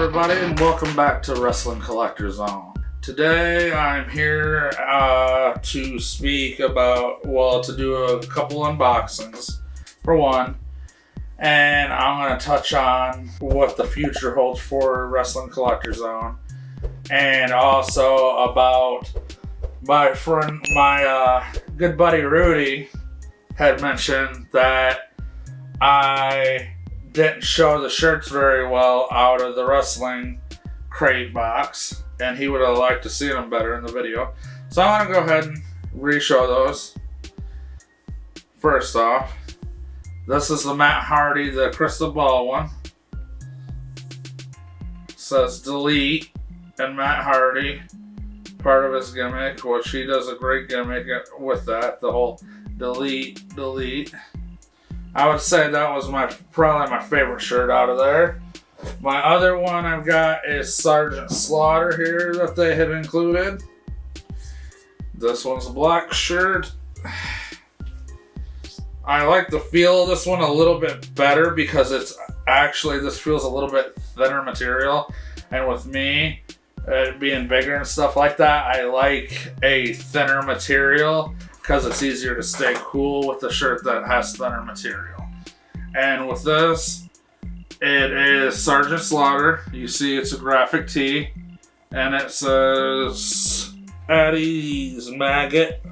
everybody, and welcome back to Wrestling Collector Zone. Today I'm here to speak about, to do a couple unboxings for one, and I'm going to touch on what the future holds for Wrestling Collector Zone, and also about my good buddy Rudy had mentioned that I didn't show the shirts very well out of the wrestling crate box, and he would have liked to see them better in the video. So I'm going to go ahead and re-show those. First off, this is the Matt Hardy, the crystal ball one. It says delete, and Matt Hardy, part of his gimmick, which he does a great gimmick with that, the whole delete. I would say that was probably my favorite shirt out of there. My other one I've got is Sergeant Slaughter here that they had included. This one's a black shirt. I like the feel of this one a little bit better because this feels a little bit thinner material. And with me, it being bigger and stuff like that, I like a thinner material because it's easier to stay cool with the shirt that has thinner material. And with this, it is Sergeant Slaughter. You see it's a graphic tee, and it says Eddie's Maggot.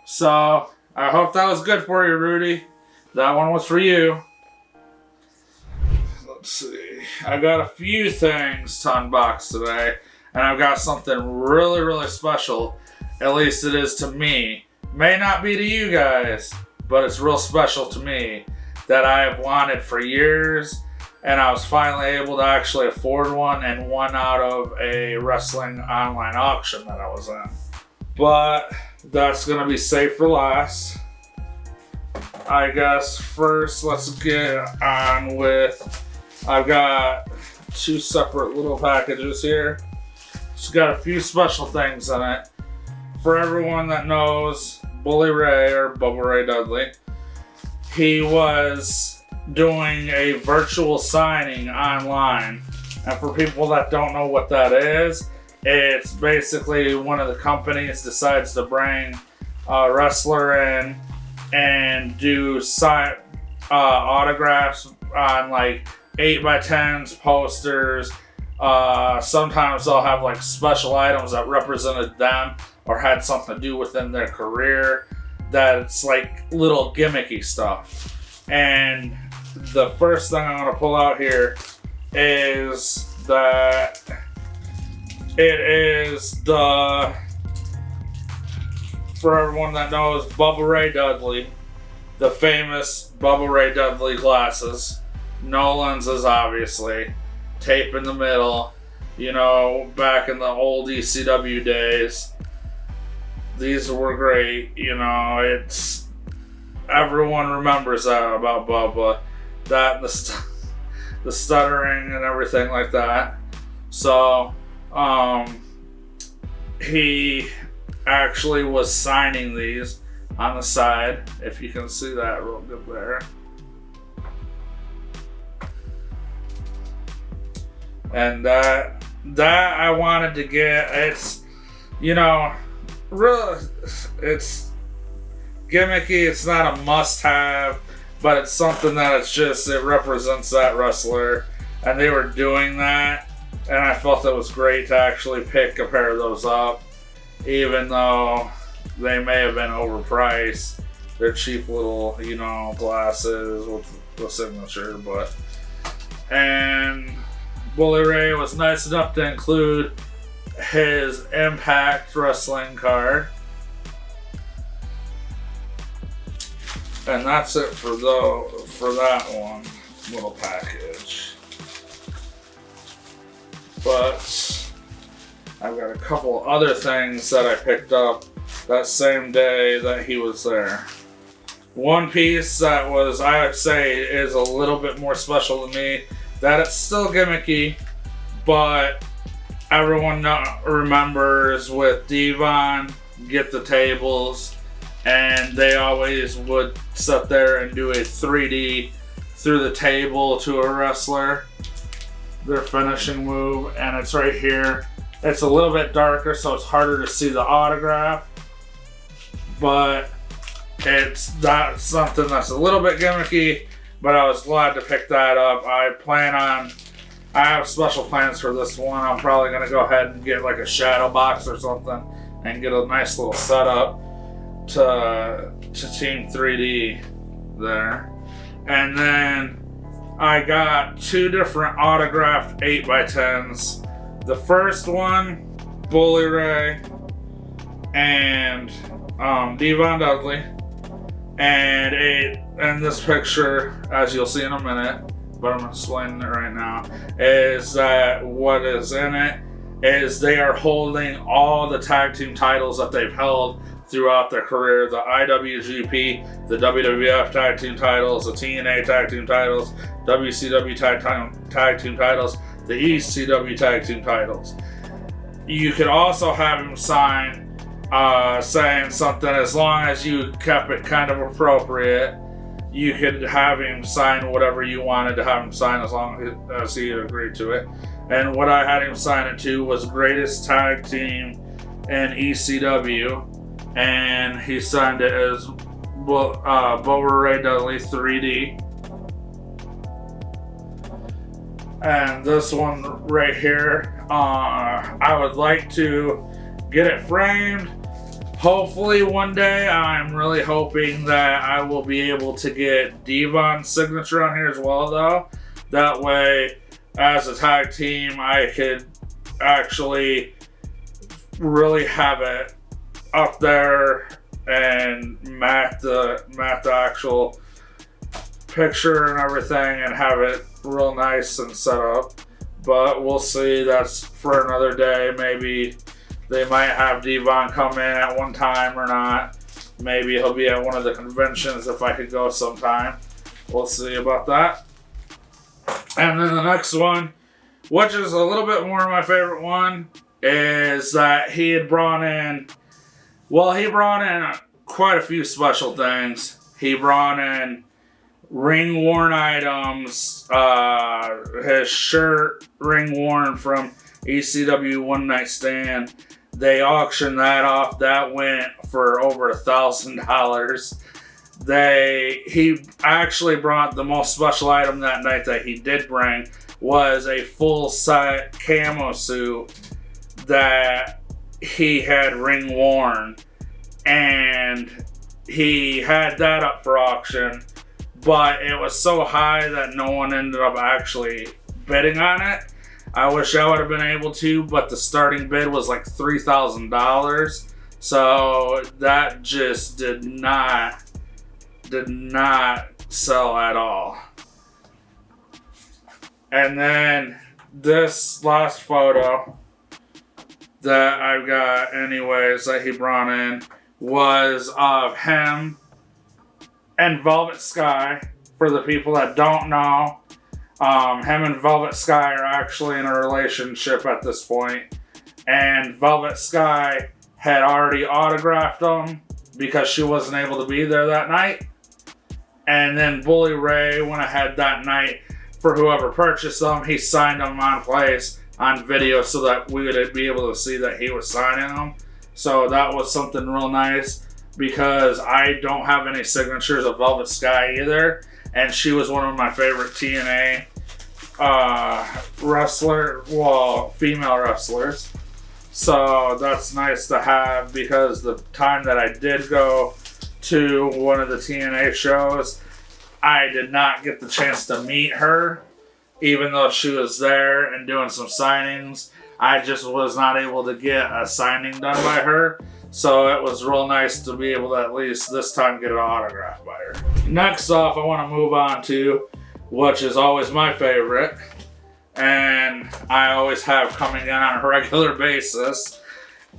So I hope that was good for you, Rudy. That one was for you. Let's see. I got a few things to unbox today. And I've got something really, really special. At least it is to me. May not be to you guys, but it's real special to me that I have wanted for years. And I was finally able to actually afford one and won out of a wrestling online auction that I was in. But that's going to be safe for last. I guess first let's get on with, I've got two separate little packages here. It's got a few special things in it. For everyone that knows Bully Ray or Bubba Ray Dudley, he was doing a virtual signing online. And for people that don't know what that is, it's basically one of the companies decides to bring a wrestler in and do autographs on like 8x10s, posters. Sometimes they'll have like special items that represented them or had something to do within their career, that's like little gimmicky stuff. And the first thing I'm going to pull out here is that it is for everyone that knows Bubba Ray Dudley, the famous Bubba Ray Dudley glasses. No lenses, obviously. Tape in the middle, back in the old ECW days. These were great, everyone remembers that about Bubba. That and the stuttering and everything like that. So, he actually was signing these on the side, if you can see that real good there. And that I wanted to get. It's, really, it's gimmicky. It's not a must-have, but it's something that it represents that wrestler. And they were doing that, and I felt it was great to actually pick a pair of those up, even though they may have been overpriced. They're cheap little, glasses with the signature, and Bully Ray was nice enough to include his Impact Wrestling card. And that's it for that one little package. But I've got a couple other things that I picked up that same day that he was there. One piece that I would say is a little bit more special to me, that it's still gimmicky, but everyone remembers with Devon, Get the Tables, and they always would sit there and do a 3D through the table to a wrestler, their finishing move, and it's right here. It's a little bit darker, so it's harder to see the autograph, but it's not something that's a little bit gimmicky, but I was glad to pick that up. I have special plans for this one. I'm probably going to go ahead and get like a shadow box or something and get a nice little setup to Team 3D there. And then I got 2 different autographed 8x10s. The first one, Bully Ray and Devon Dudley. And in this picture, as you'll see in a minute, but I'm explaining it right now, is that what is in it is they are holding all the tag team titles that they've held throughout their career. The IWGP, the WWF tag team titles, the TNA tag team titles, WCW tag team titles, the ECW tag team titles. You could also have him sign saying something, as long as you kept it kind of appropriate, you could have him sign whatever you wanted to have him sign, as long as he agreed to it. And what I had him sign it to was greatest tag team in ECW, and he signed it as Bully Ray Dudley 3D. And this one right here, I would like to get it framed. Hopefully one day. I'm really hoping that I will be able to get Devon's signature on here as well, though. That way, as a tag team, I could actually really have it up there and mat the actual picture and everything and have it real nice and set up. But we'll see. That's for another day. Maybe they might have Devon come in at one time or not. Maybe he'll be at one of the conventions if I could go sometime. We'll see about that. And then the next one, which is a little bit more of my favorite one, is that he brought in quite a few special things. He brought in ring worn items, his shirt ring worn from ECW One Night Stand. They auctioned that off. That went for over $1,000. He actually brought the most special item that night that he did bring was a full set camo suit that he had ring worn, and he had that up for auction, but it was so high that no one ended up actually bidding on it. I wish I would have been able to, but the starting bid was like $3,000, so that just did not sell at all. And then this last photo that I've got anyways that he brought in was of him and Velvet Sky. For the people that don't know, him and Velvet Sky are actually in a relationship at this point, and Velvet Sky had already autographed them because she wasn't able to be there that night. And then Bully Ray went ahead that night for whoever purchased them. He signed them on place on video so that we would be able to see that he was signing them. So that was something real nice, because I don't have any signatures of Velvet Sky either, and she was one of my favorite TNA female wrestlers. So that's nice to have, because the time that I did go to one of the TNA shows, I did not get the chance to meet her, even though she was there and doing some signings. I just was not able to get a signing done by her. So it was real nice to be able to at least this time get an autograph by her. Next off, I want to move on to, which is always my favorite, and I always have coming in on a regular basis,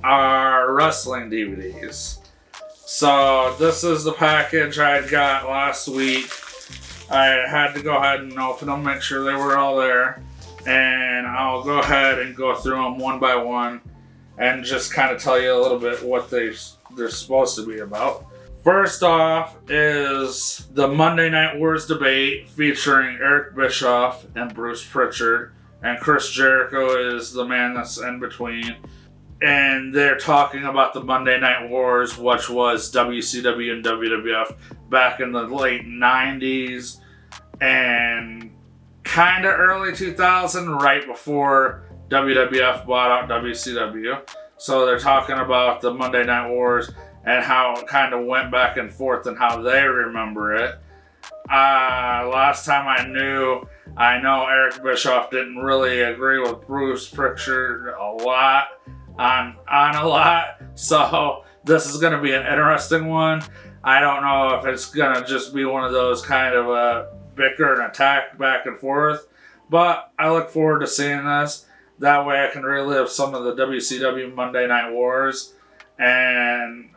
are wrestling DVDs. So this is the package I got last week. I had to go ahead and open them, make sure they were all there, and I'll go ahead and go through them one by one and just kind of tell you a little bit what they're supposed to be about. First off is the Monday Night Wars debate featuring Eric Bischoff and Bruce Pritchard, and Chris Jericho is the man that's in between. And they're talking about the Monday Night Wars, which was WCW and WWF back in the late 90s and kind of early 2000, right before WWF bought out WCW. So they're talking about the Monday Night Wars and how it kind of went back and forth and how they remember it. Last time I know Eric Bischoff didn't really agree with Bruce Pritchard a lot. On a lot, so this is going to be an interesting one. I don't know if it's going to just be one of those kind of bicker and attack back and forth, but I look forward to seeing this. That way I can relive some of the WCW Monday Night Wars and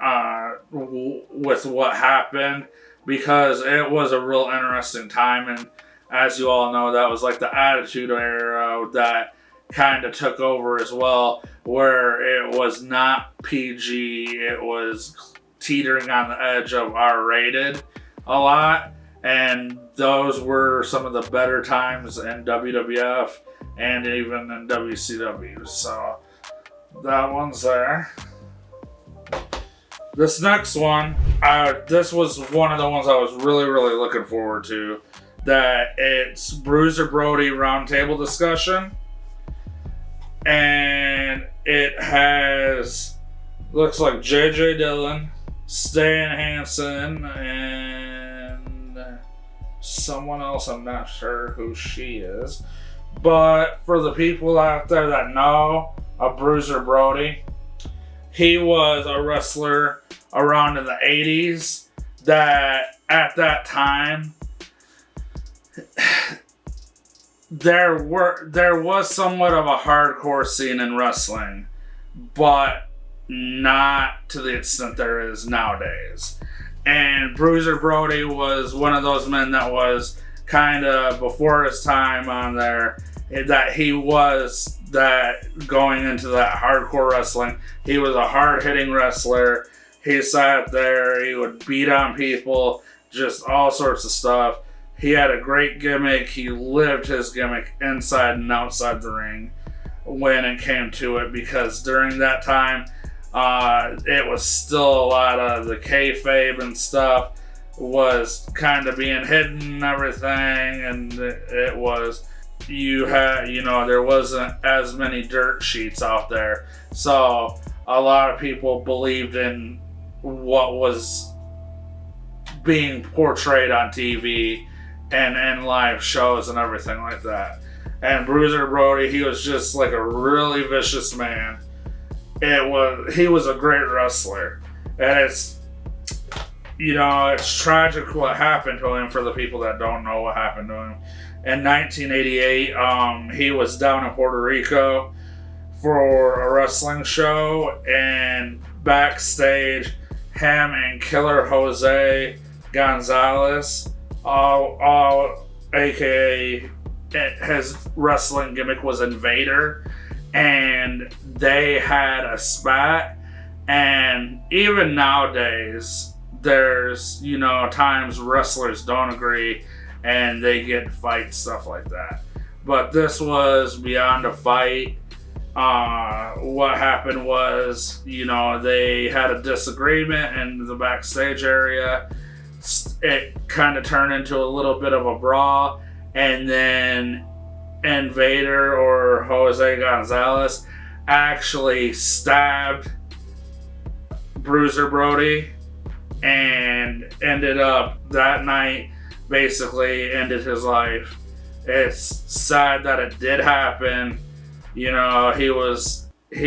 with what happened, because it was a real interesting time, and as you all know, that was like the Attitude Era that kind of took over as well, where it was not PG, it was teetering on the edge of R-rated a lot, and those were some of the better times in WWF and even in WCW, so that one's there. This next one, this was one of the ones I was really looking forward to, that it's Bruiser Brody roundtable discussion. And it has, looks like J.J. Dillon, Stan Hansen, and someone else. I'm not sure who she is. But for the people out there that know of Bruiser Brody, he was a wrestler around in the 80s that at that time there was somewhat of a hardcore scene in wrestling, but not to the extent there is nowadays. And Bruiser Brody was one of those men that was kind of before his time on there, that he was that going into that hardcore wrestling. He was a hard-hitting wrestler. He sat there, he would beat on people, just all sorts of stuff. He had a great gimmick. He lived his gimmick inside and outside the ring when it came to it, because during that time, it was still a lot of the kayfabe and stuff was kind of being hidden and everything, and it was, there wasn't as many dirt sheets out there. So a lot of people believed in what was being portrayed on TV and live shows and everything like that. And Bruiser Brody, he was just like a really vicious man. He was a great wrestler, and it's tragic what happened to him for the people that don't know what happened to him. In 1988, he was down in Puerto Rico for a wrestling show, and backstage, him and Killer Jose Gonzalez, all aka his wrestling gimmick was Invader, and they had a spat. And even nowadays, there's times wrestlers don't agree and they get in fights, stuff like that. But this was beyond a fight. What happened was, they had a disagreement in the backstage area. It kind of turned into a little bit of a brawl, and then Invader, or Jose Gonzalez, actually stabbed Bruiser Brody and ended up that night basically ended his life. It's sad that it did happen. He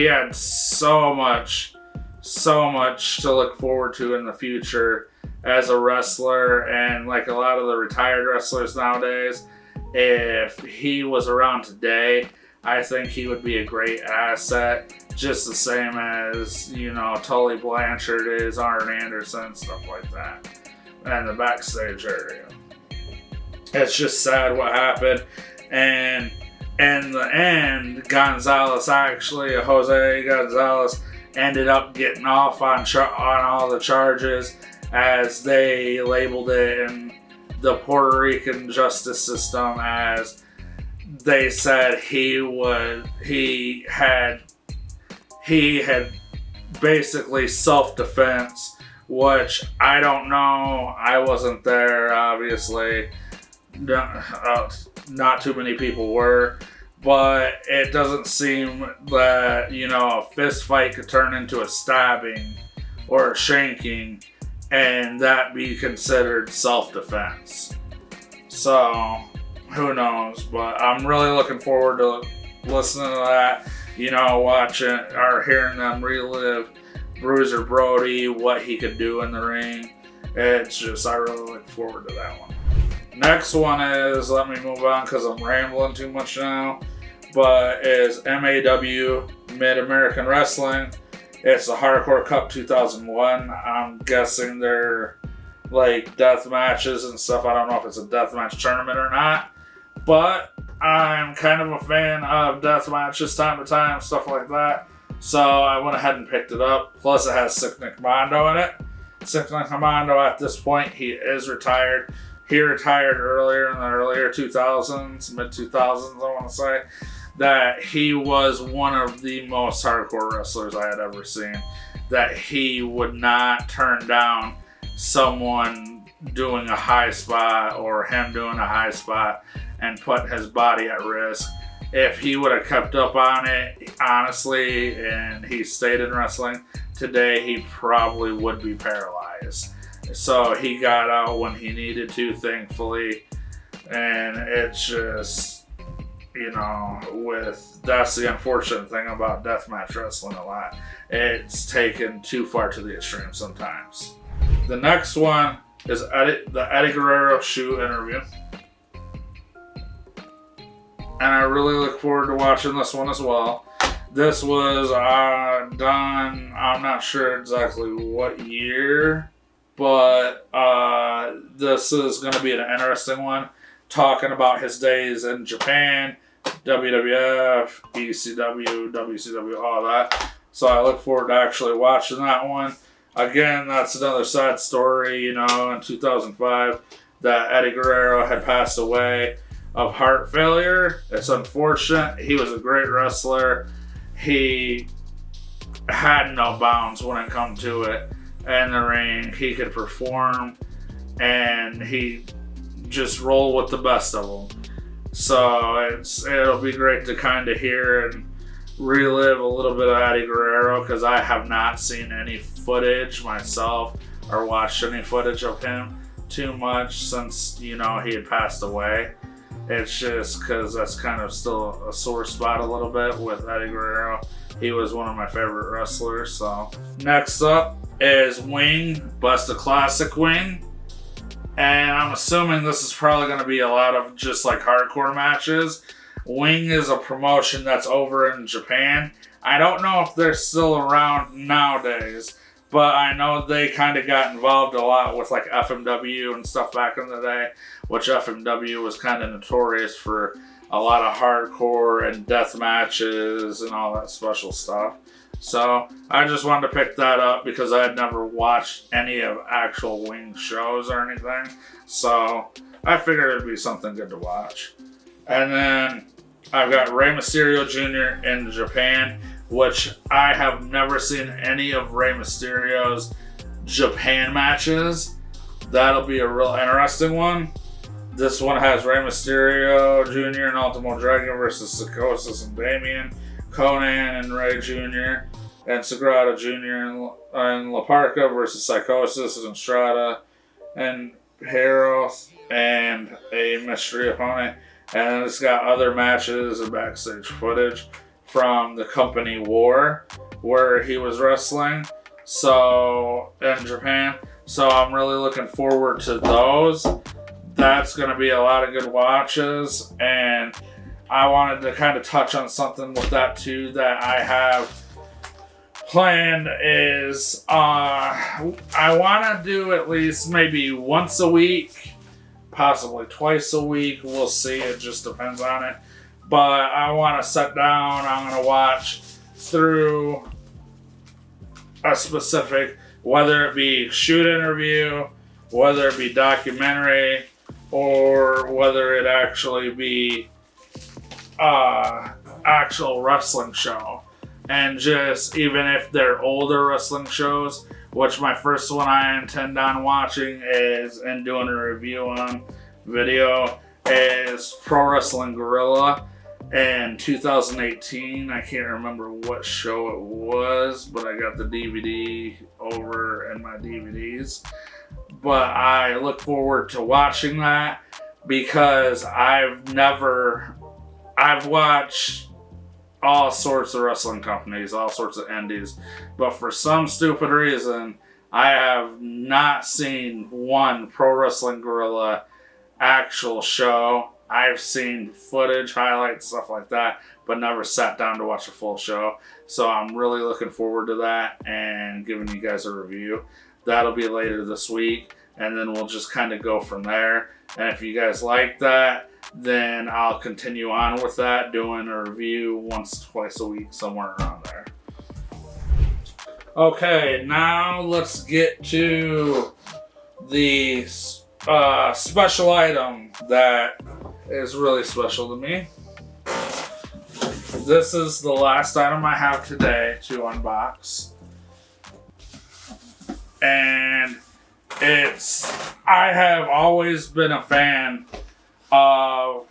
had so much to look forward to in the future as a wrestler, and like a lot of the retired wrestlers nowadays, if he was around today, I think he would be a great asset, just the same as, Tully Blanchard is, Arn Anderson, stuff like that, and the backstage area. It's just sad what happened, and in the end, Jose Gonzalez ended up getting off on all the charges, as they labeled it in the Puerto Rican justice system, as they said he had basically self-defense, which I don't know. I wasn't there, obviously. Not too many people were, but it doesn't seem that, a fist fight could turn into a stabbing or a shanking and that be considered self-defense. So, who knows? But I'm really looking forward to listening to that, watching or hearing them relive Bruiser Brody, what he could do in the ring. It's just, I really look forward to that one. Next one is, let me move on because I'm rambling too much now, but is MAW, Mid-American Wrestling. It's the Hardcore Cup 2001. I'm guessing they're like death matches and stuff. I don't know if it's a death match tournament or not, but I'm kind of a fan of death matches time to time, stuff like that. So I went ahead and picked it up. Plus it has Sick Nick Mondo in it. Sick Nick Mondo at this point, he is retired. He retired earlier in the earlier 2000s, mid-2000s, I want to say, that he was one of the most hardcore wrestlers I had ever seen. That he would not turn down someone doing a high spot or him doing a high spot and put his body at risk. If he would have kept up on it, honestly, and he stayed in wrestling today, he probably would be paralyzed. So he got out when he needed to, thankfully. And it's just, that's the unfortunate thing about deathmatch wrestling a lot. It's taken too far to the extreme sometimes. The next one is the Eddie Guerrero shoe interview. And I really look forward to watching this one as well. This was done, I'm not sure exactly what year, but this is going to be an interesting one. Talking about his days in Japan, WWF, ECW, WCW, all that. So I look forward to actually watching that one. Again, that's another sad story, in 2005, that Eddie Guerrero had passed away of heart failure. It's unfortunate. He was a great wrestler. He had no bounds when it come to it in the ring. He could perform, and he just roll with the best of them. So it'll be great to kind of hear and relive a little bit of Eddie Guerrero, because I have not seen any footage myself or watched any footage of him too much since, he had passed away. It's just because that's kind of still a sore spot a little bit with Eddie Guerrero. He was one of my favorite wrestlers. So next up is Wing, Best of Classic Wing. And I'm assuming this is probably going to be a lot of just like hardcore matches. Wing is a promotion that's over in Japan. I don't know if they're still around nowadays, but I know they kind of got involved a lot with like FMW and stuff back in the day, which FMW was kind of notorious for a lot of hardcore and death matches and all that special stuff. So I just wanted to pick that up because I had never watched any of actual Wing shows or anything. So I figured it'd be something good to watch. And then I've got Rey Mysterio Jr. in Japan, which I have never seen any of Rey Mysterio's Japan matches. That'll be a real interesting one. This one has Rey Mysterio Jr. and Ultimo Dragon versus Psychosis and Damien, Conan and Rey Jr. and Sagrada Jr. and La Parca versus Psychosis and Strada and Hero and a mystery opponent. And it's got other matches and backstage footage from the company War, where he was wrestling, so in Japan. So I'm really looking forward to those. That's going to be a lot of good watches, and I wanted to kind of touch on something with that too that I have planned is I want to do at least maybe once a week, possibly twice a week. We'll see. It just depends on it. But I want to sit down. I'm going to watch through a specific whether it be shoot interview, whether it be documentary, or whether it actually be actual wrestling show. And just even if they're older wrestling shows, which my first one I intend on watching is and doing a review on video is Pro Wrestling Guerrilla in 2018. I can't remember what show it was, but I got the DVD over in my DVDs. But I look forward to watching that because I've watched all sorts of wrestling companies, all sorts of indies, but for some stupid reason, I have not seen one Pro Wrestling Guerrilla actual show. I've seen footage, highlights, stuff like that, but never sat down to watch a full show. So I'm really looking forward to that and giving you guys a review. That'll be later this week, and then we'll just kind of go from there. And if you guys like that, then I'll continue on with that, doing a review once, twice a week, somewhere around there. Okay, now let's get to the special item that is really special to me. This is the last item I have today to unbox. And I have always been a fan of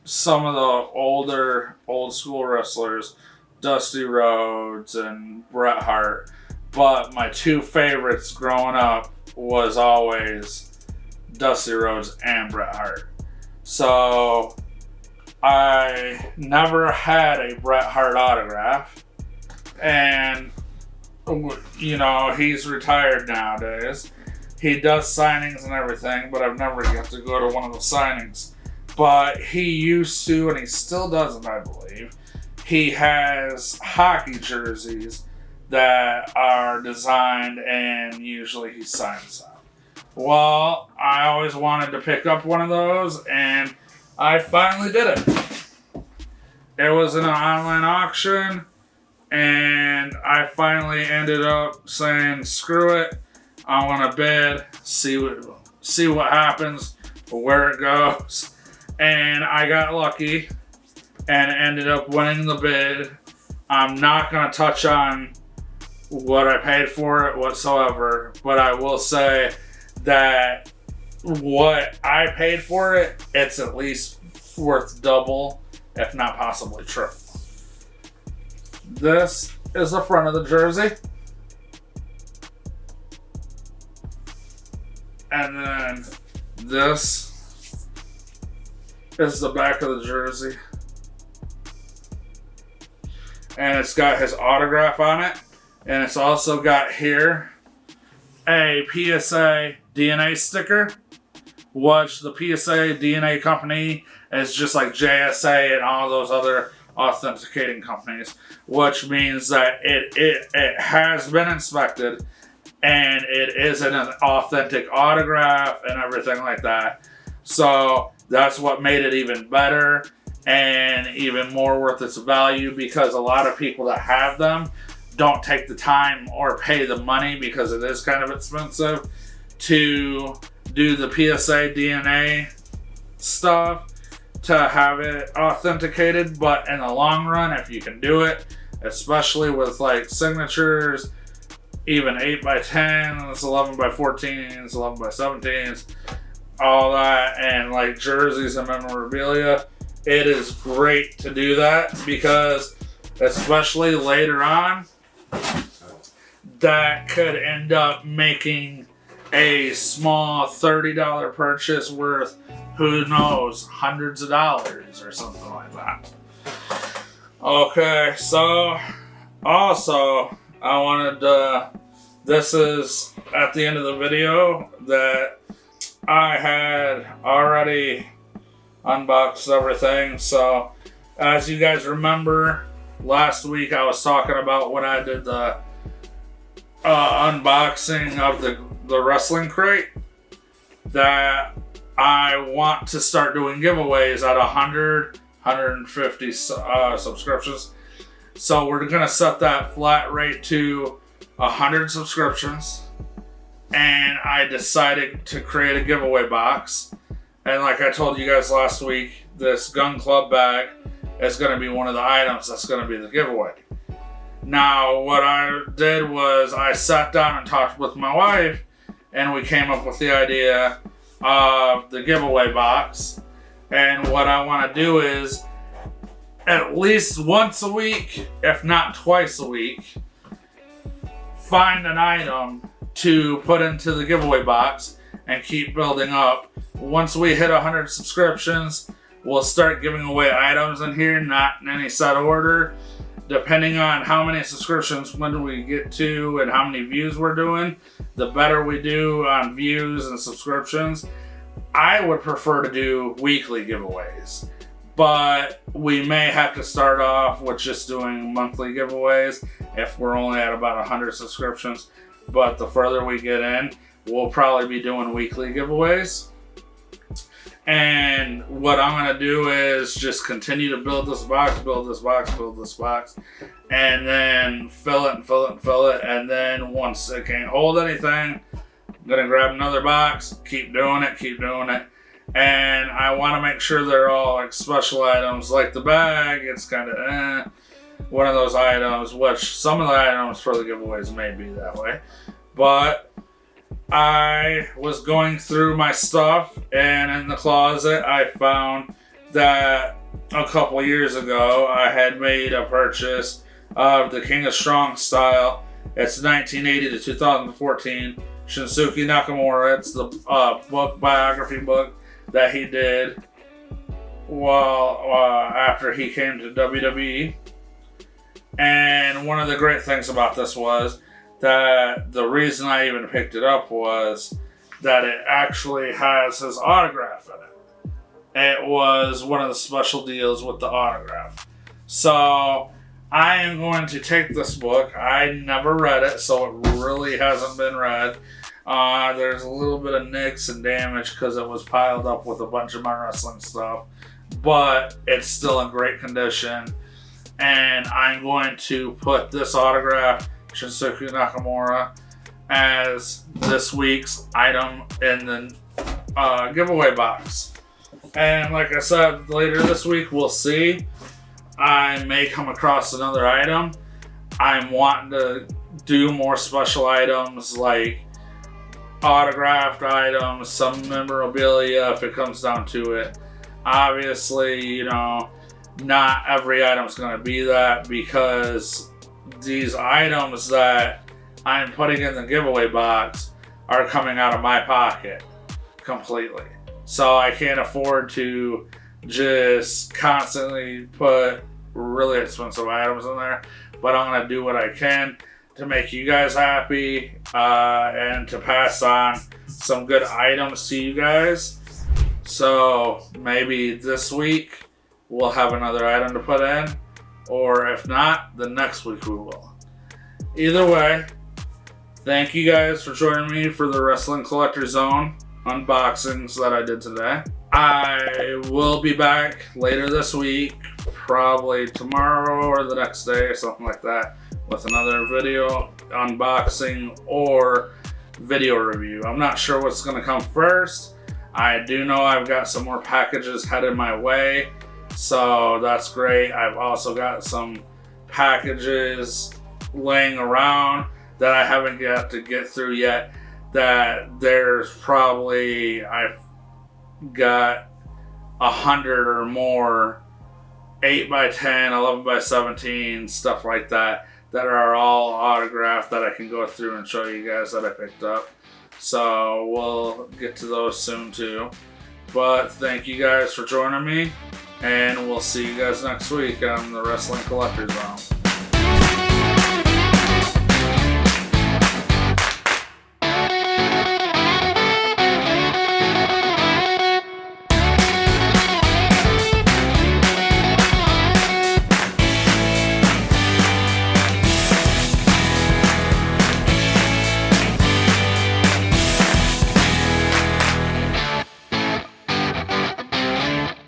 some of the old school wrestlers, Dusty Rhodes and Bret Hart, but my two favorites growing up was always Dusty Rhodes and Bret Hart. So I never had a Bret Hart autograph, and you know, he's retired nowadays. He does signings and everything, but I've never got to go to one of the signings. But he used to, and he still doesn't, I believe. He has hockey jerseys that are designed, and usually he signs them. Well, I always wanted to pick up one of those, and I finally did it. It was in an online auction, and I finally ended up saying, screw it. I want to bid, see what happens, where it goes. And I got lucky and ended up winning the bid. I'm not going to touch on what I paid for it whatsoever, but I will say that what I paid for it, it's at least worth double, if not possibly triple. This is the front of the jersey. And then this is the back of the jersey. And it's got his autograph on it. And it's also got here a PSA DNA sticker, which the PSA DNA company is just like JSA and all those other authenticating companies, which means that it has been inspected and it is an authentic autograph and everything like that. So that's what made it even better and even more worth its value, because a lot of people that have them don't take the time or pay the money, because it is kind of expensive to do the PSA DNA stuff to have it authenticated. But in the long run, if you can do it, especially with like signatures, even 8x10, 11x14, 11x17, all that, and like jerseys and memorabilia, it is great to do that, because especially later on, that could end up making a small $30 purchase worth, who knows, hundreds of dollars or something like that. Okay, so also I wanted to, this is at the end of the video that I had already unboxed everything. So as you guys remember, last week I was talking about when I did the unboxing of the wrestling crate, that I want to start doing giveaways at 150 subscriptions. So we're going to set that flat rate to 100 subscriptions, and I decided to create a giveaway box. And like I told you guys last week, this Gun Club bag is going to be one of the items that's going to be the giveaway. Now, what I did was I sat down and talked with my wife, and we came up with the idea of the giveaway box. And what I want to do is, at least once a week, if not twice a week, find an item to put into the giveaway box and keep building up. Once we hit 100 subscriptions, we'll start giving away items in here, not in any set order. Depending on how many subscriptions when we get to and how many views we're doing, the better we do on views and subscriptions. I would prefer to do weekly giveaways, but we may have to start off with just doing monthly giveaways if we're only at about 100 subscriptions. But the further we get in, we'll probably be doing weekly giveaways. And what I'm going to do is just continue to build this box, and then fill it. And then once it can't hold anything, I'm going to grab another box, keep doing it. And I want to make sure they're all like special items. Like the bag, it's kind of one of those items, which some of the items for the giveaways may be that way. But I was going through my stuff, and in the closet I found that a couple years ago I had made a purchase of the King of Strong style. It's 1980 to 2014 Shinsuke Nakamura. It's the biography book that he did after he came to WWE. And one of the great things about this was that the reason I even picked it up was that it actually has his autograph in it. It was one of the special deals with the autograph. So I am going to take this book. I never read it, so it really hasn't been read. There's a little bit of nicks and damage because it was piled up with a bunch of my wrestling stuff, but it's still in great condition. And I'm going to put this autograph, Shinsuke Nakamura, as this week's item in the giveaway box. And like I said, later this week we'll see. I may come across another item. I'm wanting to do more special items like autographed items, some memorabilia if it comes down to it. Obviously, not every item's going to be that, because these items that I'm putting in the giveaway box are coming out of my pocket completely. So I can't afford to just constantly put really expensive items in there, but I'm going to do what I can to make you guys happy and to pass on some good items to you guys. So maybe this week we'll have another item to put in, or if not, the next week we will. Either way, thank you guys for joining me for the Wrestling Collector Zone unboxings that I did today. I will be back later this week, probably tomorrow or the next day or something like that, with another video unboxing or video review. I'm not sure what's going to come first. I do know I've got some more packages headed my way, so that's great. I've also got some packages laying around that I haven't got to get through yet, that there's probably, I've got 100 or more 8x10, 11x17, stuff like that are all autographed that I can go through and show you guys that I picked up. So we'll get to those soon too. But thank you guys for joining me, and we'll see you guys next week on the Wrestling Collector Zone.